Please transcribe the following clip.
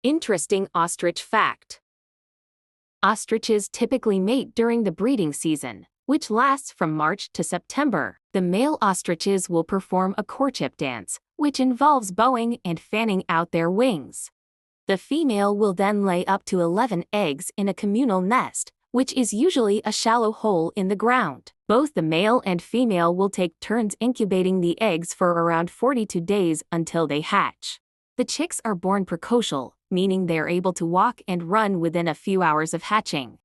Interesting ostrich fact. Ostriches typically mate during the breeding season, which lasts from March to September. The male ostriches will perform a courtship dance, which involves bowing and fanning out their wings. The female will then lay up to 11 eggs in a communal nest, which is usually a shallow hole in the ground. Both the male and female will take turns incubating the eggs for around 42 days until they hatch. The chicks are born precocial, meaning they are able to walk and run within a few hours of hatching.